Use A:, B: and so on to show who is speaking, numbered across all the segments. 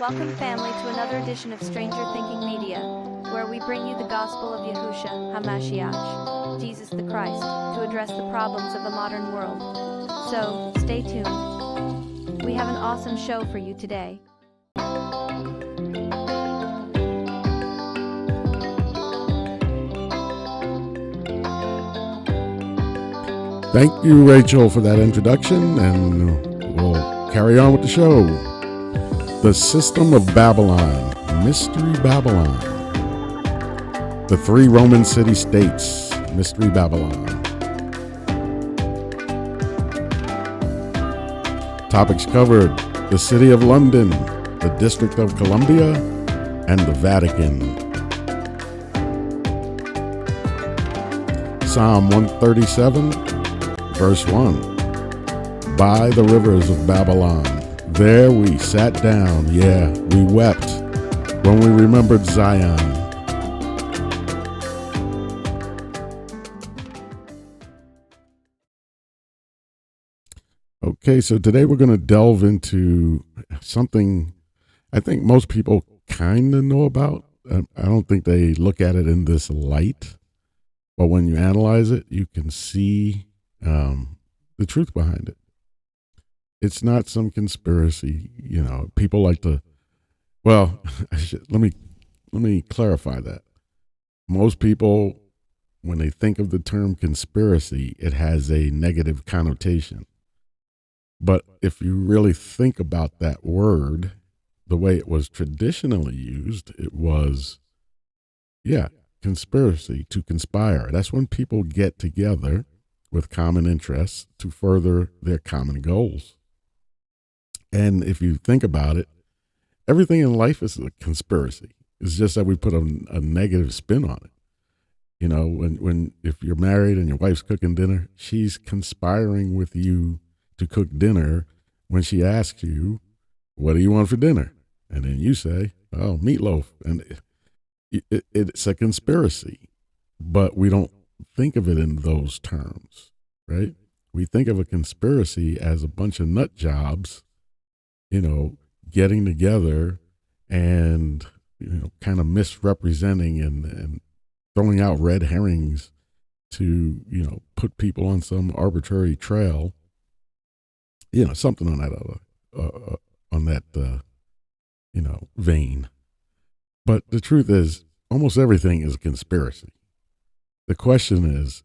A: Welcome, family, to another edition of Stranger Thinking Media, where we bring you the gospel of Yahushua HaMashiach, Jesus the Christ, to address the problems of a modern world. So, stay tuned. We have an awesome show for you today.
B: Thank you, Rachel, for that introduction, and we'll carry on with the show. The System of Babylon, Mystery Babylon. The Three Roman City-States, Mystery Babylon. Topics covered: the City of London, the District of Columbia, and the Vatican. Psalm 137, verse 1. By the rivers of Babylon, there we sat down, yeah, we wept when we remembered Zion. Okay, so today we're going to delve into something I think most people kind of know about. I don't think they look at it in this light, but when you analyze it, you can see the truth behind it. It's not some conspiracy, people like to, well, let me clarify that. Most people, when they think of the term conspiracy, it has a negative connotation. But if you really think about that word, the way it was traditionally used, it was, conspiracy, to conspire. That's when people get together with common interests to further their common goals. And if you think about it, everything in life is a conspiracy. It's just that we put a negative spin on it. If you're married and your wife's cooking dinner, she's conspiring with you to cook dinner when she asks you, what do you want for dinner? And then you say, oh, meatloaf. And it's a conspiracy, but we don't think of it in those terms, right? We think of a conspiracy as a bunch of nut jobs, getting together and, kind of misrepresenting and throwing out red herrings to, put people on some arbitrary trail, something on that, vein. But the truth is, almost everything is a conspiracy. The question is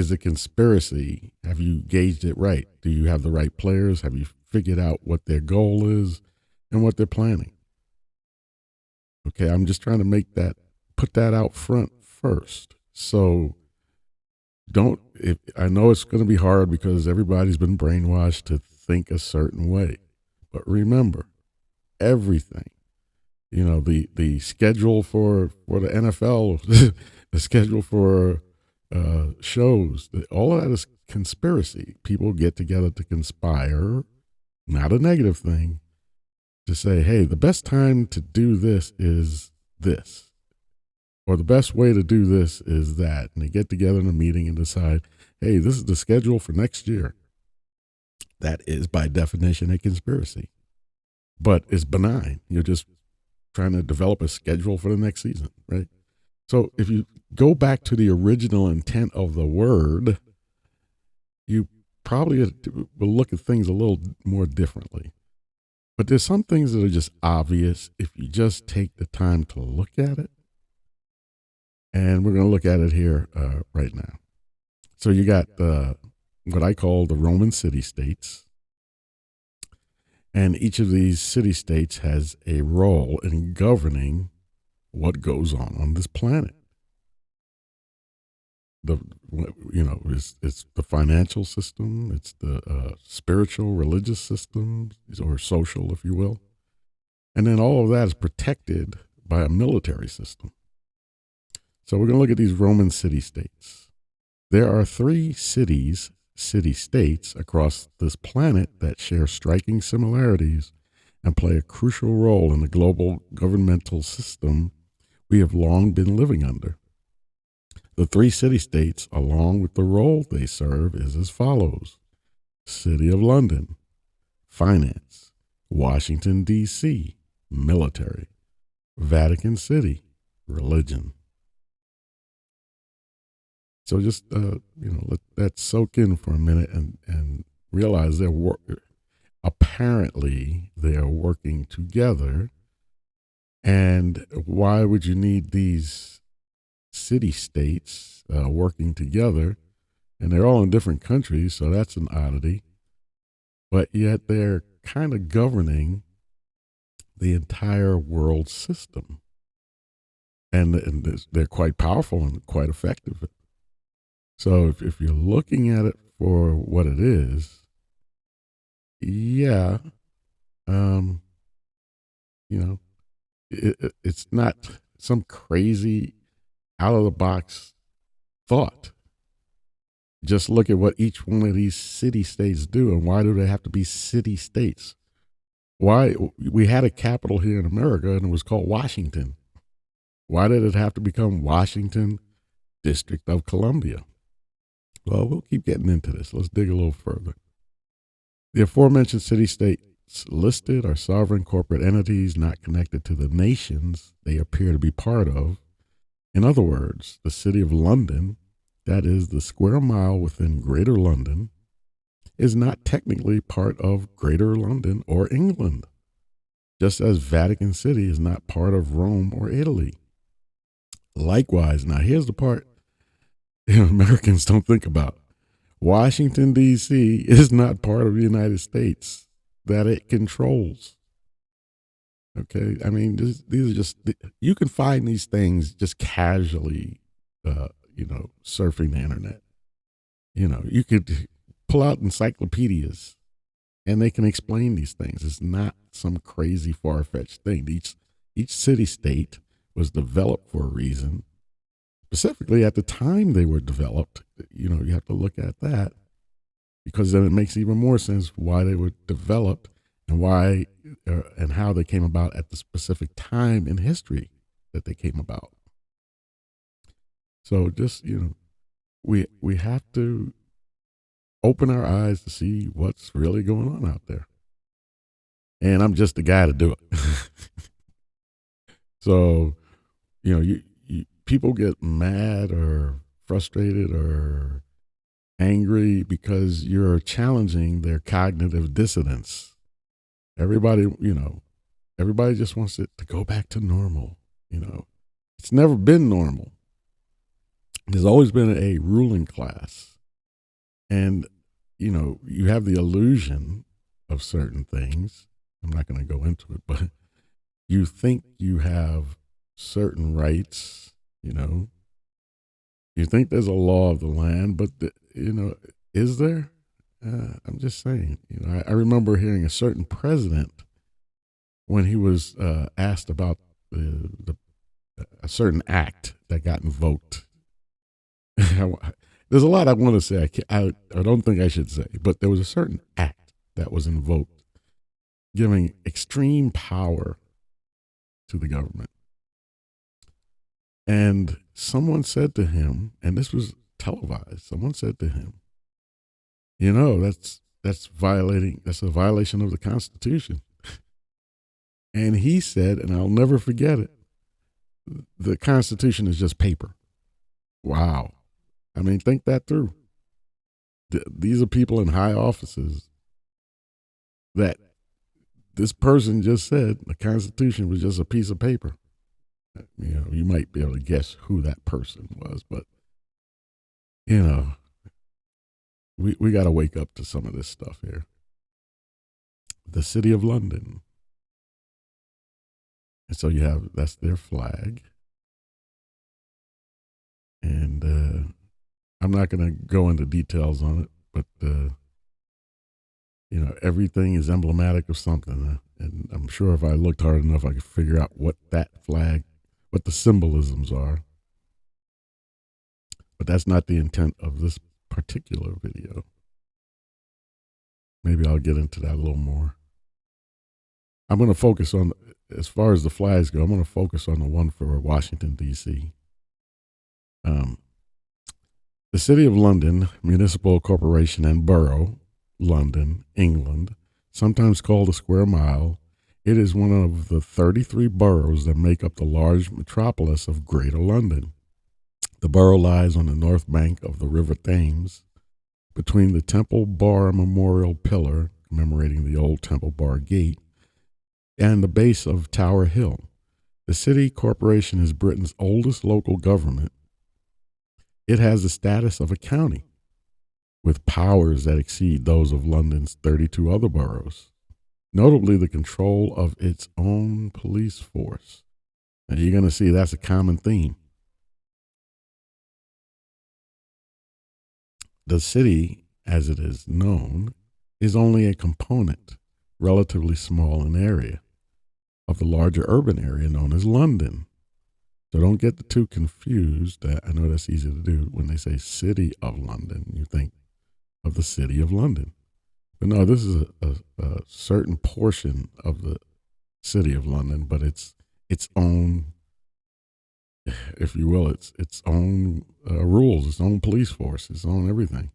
B: the conspiracy, have you gauged it right? Do you have the right players? Have you figured out what their goal is and what they're planning? Okay, I'm just trying to put that out front first. So I know it's going to be hard because everybody's been brainwashed to think a certain way. But remember, everything, the schedule for the NFL, the schedule for shows, all of that is conspiracy. People get together to conspire, not a negative thing, to say, hey, the best time to do this is this, or the best way to do this is that. And they get together in a meeting and decide, hey, this is the schedule for next year. That is, by definition, a conspiracy. But it's benign. You're just trying to develop a schedule for the next season, right? So if you go back to the original intent of the word, you probably will look at things a little more differently. But there's some things that are just obvious if you just take the time to look at it. And we're going to look at it here right now. So you got what I call the Roman city-states. And each of these city-states has a role in governing what goes on this planet. It's the financial system, it's the spiritual, religious system, or social, if you will. And then all of that is protected by a military system. So we're going to look at these Roman city-states. There are 3 city-states across this planet that share striking similarities and play a crucial role in the global governmental system we have long been living under. The 3 city-states, along with the role they serve, is as follows: City of London, finance; Washington, D.C., military. Vatican City, religion. So just let that soak in for a minute and realize apparently they are working together. And why would you need these city states working together? And they're all in different countries, so that's an oddity. But yet they're kind of governing the entire world system. And they're quite powerful and quite effective. So if you're looking at it for what it is, yeah, it's not some crazy out of the box thought. Just look at what each one of these city states do, and why do they have to be city states? Why we had a capital here in America and it was called Washington. Why did it have to become Washington, District of Columbia? Well, we'll keep getting into this. Let's dig a little further. The aforementioned city-states listed are sovereign corporate entities not connected to the nations they appear to be part of. In other words, the city of London, that is the square mile within Greater London, is not technically part of Greater London or England, just as Vatican City is not part of Rome or Italy. Likewise, now here's the part Americans don't think about. Washington, D.C. is not part of the United States that it controls. Okay, I mean, these are just, you can find these things just casually, surfing the internet. You could pull out encyclopedias and they can explain these things. It's not some crazy far-fetched thing. Each city-state was developed for a reason. Specifically at the time they were developed, you have to look at that, because then it makes even more sense why they were developed and why and how they came about at the specific time in history that they came about. So just, we have to open our eyes to see what's really going on out there. And I'm just the guy to do it. So, people get mad or frustrated or angry because you're challenging their cognitive dissonance. Everybody just wants it to go back to normal. It's never been normal. There's always been a ruling class. And, you have the illusion of certain things. I'm not going to go into it, but you think you have certain rights. You think there's a law of the land, but is there? I'm just saying. I remember hearing a certain president when he was asked about a certain act that got invoked. There's a lot I want to say. I don't think I should say, but there was a certain act that was invoked, giving extreme power to the government. And someone said to him, and this was televised, someone said to him, that's a violation of the Constitution. And he said, and I'll never forget it, the Constitution is just paper. Wow. I mean, think that through. These are people in high offices that this person just said the Constitution was just a piece of paper. You might be able to guess who that person was, but we got to wake up to some of this stuff here. The City of London. And so that's their flag. And I'm not going to go into details on it, but everything is emblematic of something. And I'm sure if I looked hard enough, I could figure out what the symbolisms are. But that's not the intent of this particular video. Maybe I'll get into that a little more. I'm going to focus on, as far as the flags go, I'm going to focus on the one for Washington, D.C. The City of London, Municipal Corporation and Borough, London, England, sometimes called a square mile, It is one of the 33 boroughs that make up the large metropolis of Greater London. The borough lies on the north bank of the River Thames, between the Temple Bar Memorial Pillar, commemorating the old Temple Bar Gate, and the base of Tower Hill. The city corporation is Britain's oldest local government. It has the status of a county, with powers that exceed those of London's 32 other boroughs, notably the control of its own police force. Now you're going to see that's a common theme. The city, as it is known, is only a component, relatively small in area, of the larger urban area known as London. So don't get the two confused. I know that's easy to do. When they say City of London, you think of the City of London. But no, this is a certain portion of the City of London, but it's its own, if you will, its own rules, its own police force, its own everything.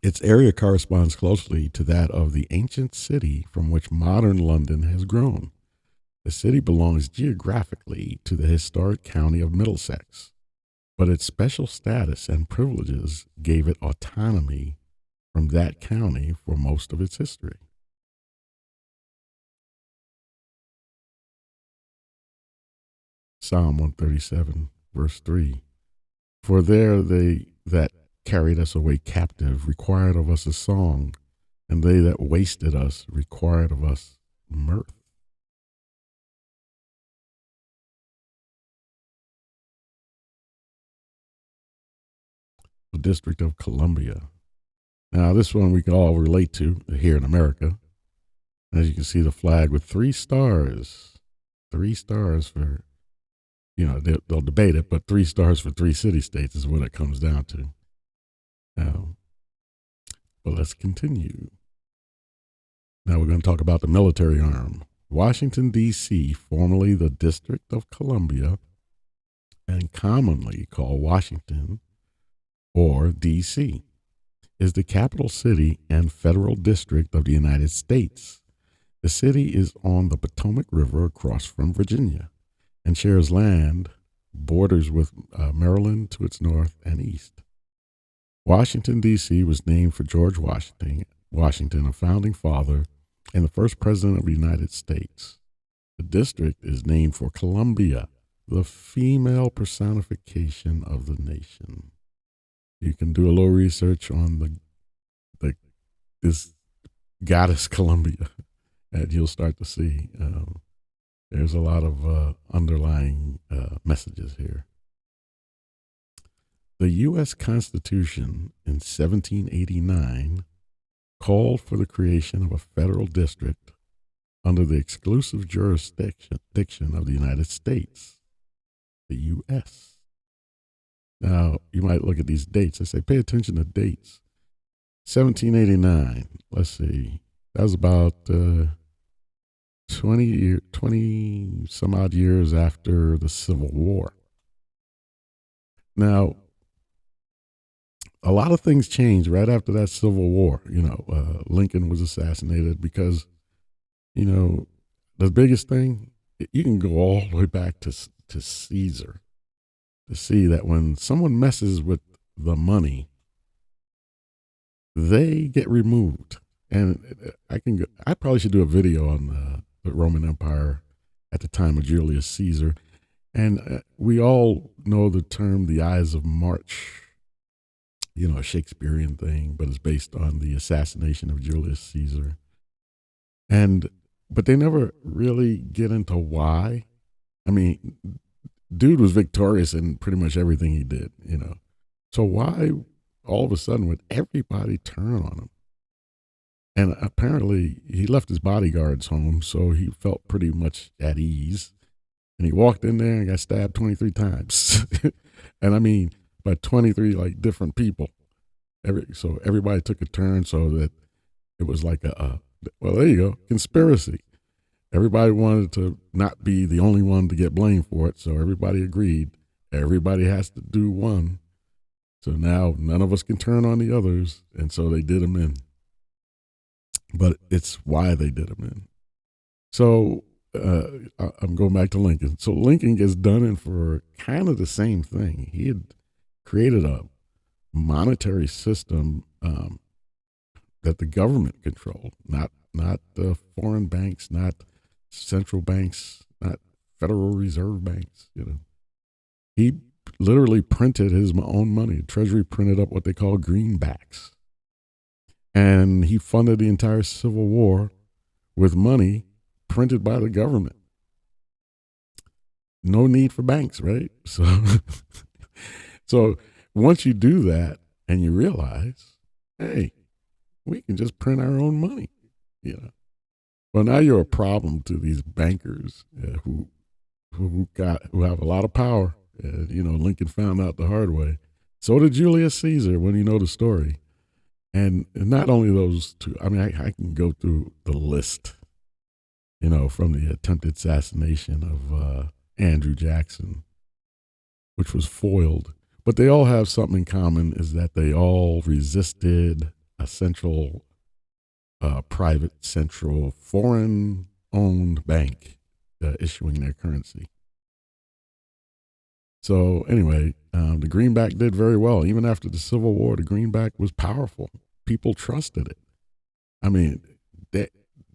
B: Its area corresponds closely to that of the ancient city from which modern London has grown. The city belongs geographically to the historic county of Middlesex, but its special status and privileges gave it autonomy from that county for most of its history. Psalm 137, verse 3. For there they that carried us away captive required of us a song, and they that wasted us required of us mirth. The District of Columbia. Now, this one we can all relate to here in America. As you can see, the flag with 3 stars. 3 stars for, they'll debate it, but 3 stars for 3 city states is what it comes down to. But let's continue. Now we're going to talk about the military arm. Washington, D.C., formerly the District of Columbia, and commonly called Washington or D.C., is the capital city and federal district of the United States. The city is on the Potomac River across from Virginia and shares land, borders with Maryland to its north and east. Washington, D.C. was named for George Washington, a founding father and the first president of the United States. The district is named for Columbia, the female personification of the nation. You can do a little research on this goddess Columbia, and you'll start to see there's a lot of underlying messages here. The U.S. Constitution in 1789 called for the creation of a federal district under the exclusive jurisdiction of the United States, the U.S. Now, you might look at these dates. I say, pay attention to dates. 1789, let's see, that was about 20 some odd years after the Civil War. Now, a lot of things changed right after that Civil War. Lincoln was assassinated because, the biggest thing, you can go all the way back to Caesar to see that when someone messes with the money, they get removed. And I probably should do a video on the Roman Empire at the time of Julius Caesar. And we all know the term the Ides of March, a Shakespearean thing, but it's based on the assassination of Julius Caesar. But they never really get into why. I mean, dude was victorious in pretty much everything he did, So why all of a sudden would everybody turn on him? And apparently he left his bodyguards home, so he felt pretty much at ease. And he walked in there and got stabbed 23 times. And I mean, by 23 different people. So everybody took a turn so that it was like well, there you go, conspiracy. Everybody wanted to not be the only one to get blamed for it, so everybody agreed. Everybody has to do one. So now none of us can turn on the others, and so they did them in. But it's why they did them in. So I'm going back to Lincoln. So Lincoln gets done in for kind of the same thing. He had created a monetary system that the government controlled, not the foreign banks, not central banks, not Federal Reserve banks. He literally printed his own money. Treasury printed up what they call greenbacks, and he funded the entire Civil War with money printed by the government. No need for banks, right? So once you do that and you realize, hey, we can just print our own money, you know. Well, now you're a problem to these bankers who have a lot of power. Lincoln found out the hard way. So did Julius Caesar, when you know the story. And not only those two. I mean, I can go through the list. From the attempted assassination of Andrew Jackson, which was foiled. But they all have something in common: is that they all resisted a central, private, central, foreign-owned bank issuing their currency. So anyway, the greenback did very well. Even after the Civil War, the greenback was powerful. People trusted it. I mean,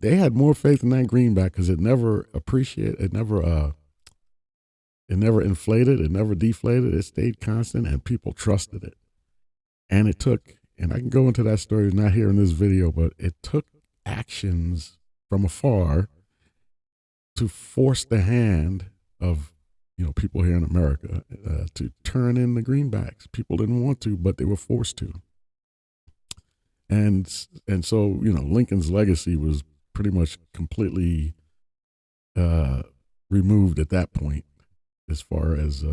B: they had more faith in that greenback because it never appreciated, it never inflated, it never deflated, it stayed constant, and people trusted it. And it took, and I can go into that story, not here in this video, but it took actions from afar to force the hand of people here in America to turn in the greenbacks. People didn't want to, but they were forced to. And so Lincoln's legacy was pretty much completely removed at that point, as far as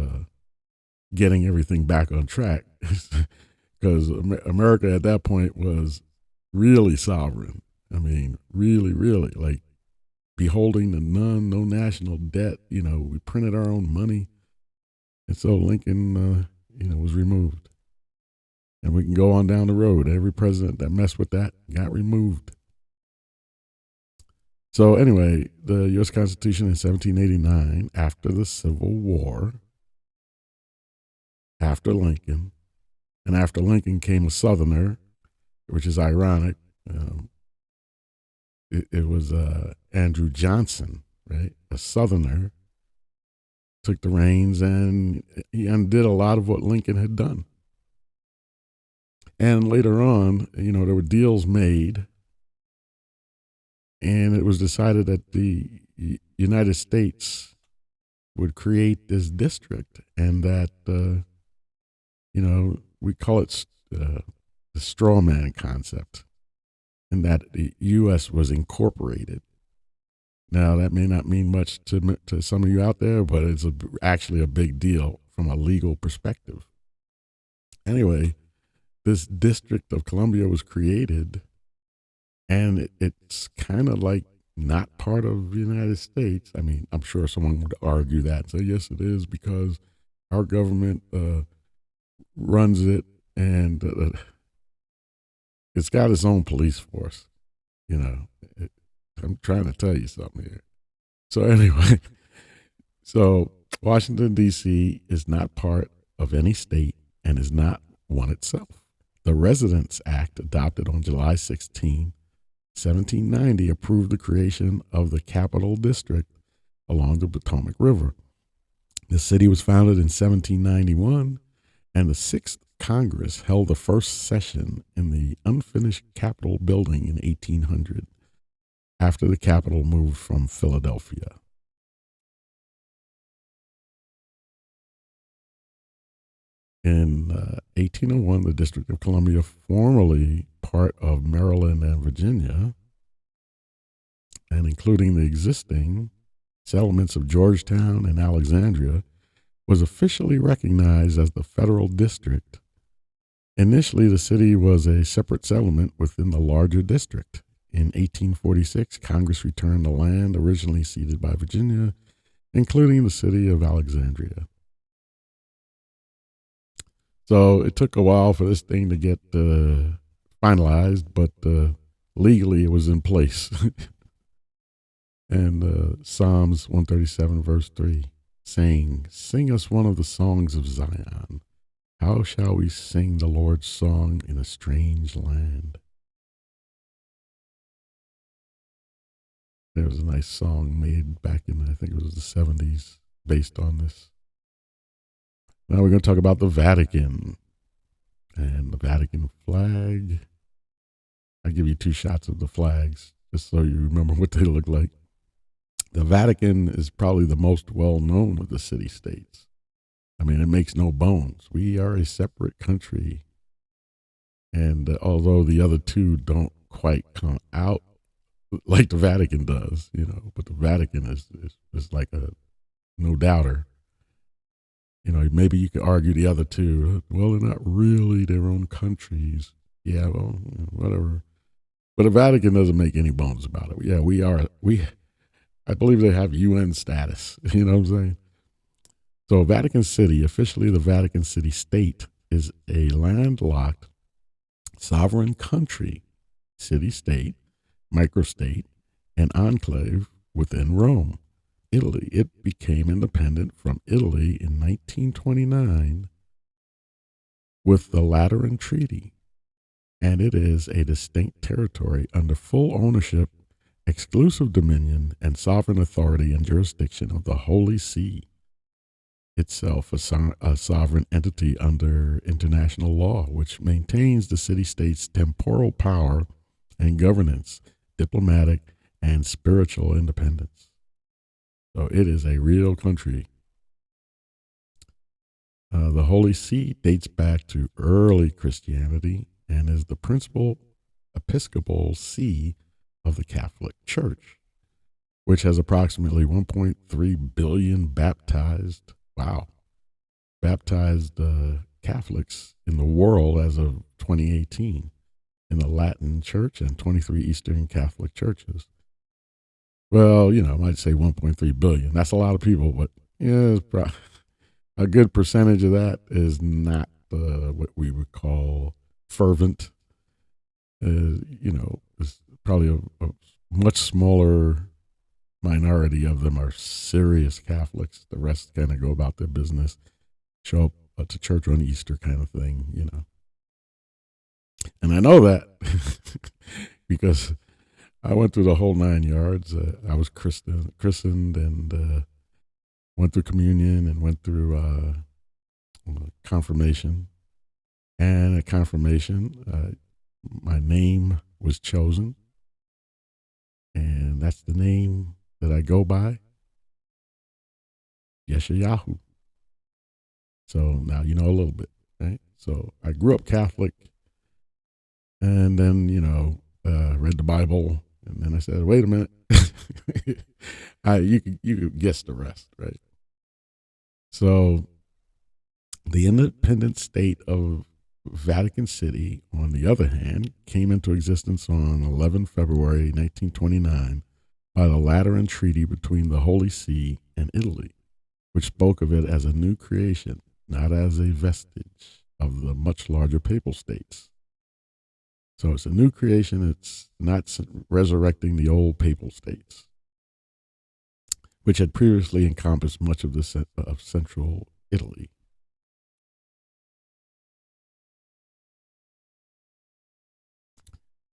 B: getting everything back on track, because America at that point was really sovereign. I mean, really, really, like beholding to none, no national debt. We printed our own money, and so Lincoln, was removed. And we can go on down the road. Every president that messed with that got removed. So anyway, the U.S. Constitution in 1789, after the Civil War, after Lincoln, and after Lincoln came a Southerner, which is ironic. It was Andrew Johnson, right? A Southerner took the reins, and he undid a lot of what Lincoln had done. And later on, there were deals made, and it was decided that the United States would create this district, and that, we call it the straw man concept, and that the U.S. was incorporated. Now, that may not mean much to some of you out there, but it's actually a big deal from a legal perspective. Anyway, this District of Columbia was created, and it's kind of like not part of the United States. I mean, I'm sure someone would argue that and say, yes, it is, because our government runs it, and it's got its own police force. I'm trying to tell you something here. So anyway, so Washington, D.C. is not part of any state and is not one itself. The Residence Act, adopted on July 16, 1790, approved the creation of the Capital District along the Potomac River. The city was founded in 1791, and the Sixth Congress held the first session in the unfinished Capitol building in 1800, after the capital moved from Philadelphia. In 1801, the District of Columbia, formerly part of Maryland and Virginia, and including the existing settlements of Georgetown and Alexandria, was officially recognized as the federal district. Initially, the city was a separate settlement within the larger district. In 1846, Congress returned the land originally ceded by Virginia, including the city of Alexandria. So it took a while for this thing to get finalized, but legally it was in place. And Psalms 137, verse 3, saying, "Sing us one of the songs of Zion. How shall we sing the Lord's song in a strange land?" There was a nice song made back in, I think it was the 70s, based on this. Now we're going to talk about the Vatican and the Vatican flag. I'll give you 2 shots of the flags just so you remember what they look like. The Vatican is probably the most well-known of the city-states. I mean, it makes no bones. We are a separate country. And although the other 2 don't quite come out like the Vatican does, but the Vatican is like a no-doubter. Maybe you could argue the other 2, well, they're not really their own countries. Yeah, well, whatever. But the Vatican doesn't make any bones about it. Yeah, I believe they have UN status. You know what I'm saying? So Vatican City, officially the Vatican City State, is a landlocked sovereign country, city-state, microstate, and enclave within Rome, Italy. It became independent from Italy in 1929 with the Lateran Treaty, and it is a distinct territory under full ownership, exclusive dominion, and sovereign authority and jurisdiction of the Holy See, itself a sovereign entity under international law, which maintains the city-state's temporal power and governance, diplomatic, and spiritual independence. So it is a real country. The Holy See dates back to early Christianity and is the principal episcopal see of the Catholic Church, which has approximately 1.3 billion baptized Catholics in the world as of 2018 in the Latin Church and 23 Eastern Catholic churches. Well, I might say 1.3 billion. That's a lot of people, but a good percentage of that is not what we would call fervent. It's probably a much smaller minority of them are serious Catholics. The rest kind of go about their business, show up to church on Easter kind of thing, And I know that because I went through the whole 9 yards. I was christened and went through communion and went through confirmation. And at confirmation, my name was chosen. And that's the name that I go by, Yeshayahu. So now you know a little bit, right? So I grew up Catholic and then, read the Bible. And then I said, wait a minute. You could guess the rest, right? So the independent state of Vatican City, on the other hand, came into existence on 11 February 1929 by the Lateran Treaty between the Holy See and Italy, which spoke of it as a new creation, not as a vestige of the much larger papal states. So it's a new creation. It's not resurrecting the old papal states, which had previously encompassed much of central Italy.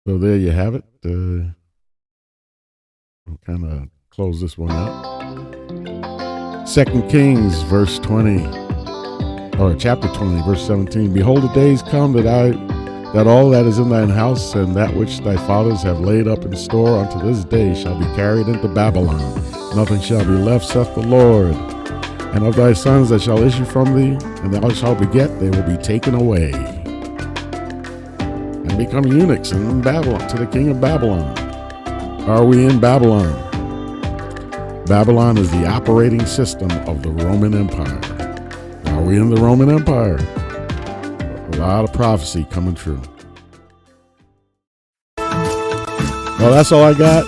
B: So there you have it. We'll kind of close this one out. 2 Kings, verse 20, or chapter 20, verse 17. Behold, the days come that all that is in thine house and that which thy fathers have laid up in store unto this day shall be carried into Babylon. Nothing shall be left, saith the Lord. And of thy sons that shall issue from thee, and thou shalt beget, they will be taken away and become eunuchs in Babylon, to the king of Babylon. Are we in Babylon? Babylon is the operating system of the Roman Empire. Are we in the Roman Empire? A lot of prophecy coming true. Well, that's all I got.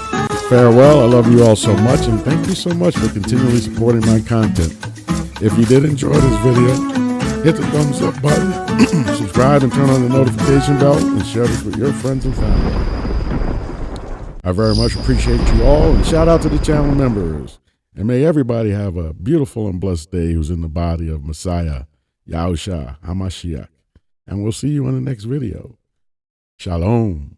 B: Farewell. I love you all so much, and thank you so much for continually supporting my content. If you did enjoy this video, hit the thumbs up button, subscribe and turn on the notification bell, and share this with your friends and family. I very much appreciate you all, and shout out to the channel members. And may everybody have a beautiful and blessed day who's in the body of Messiah, Yahusha HaMashiach. And we'll see you in the next video. Shalom.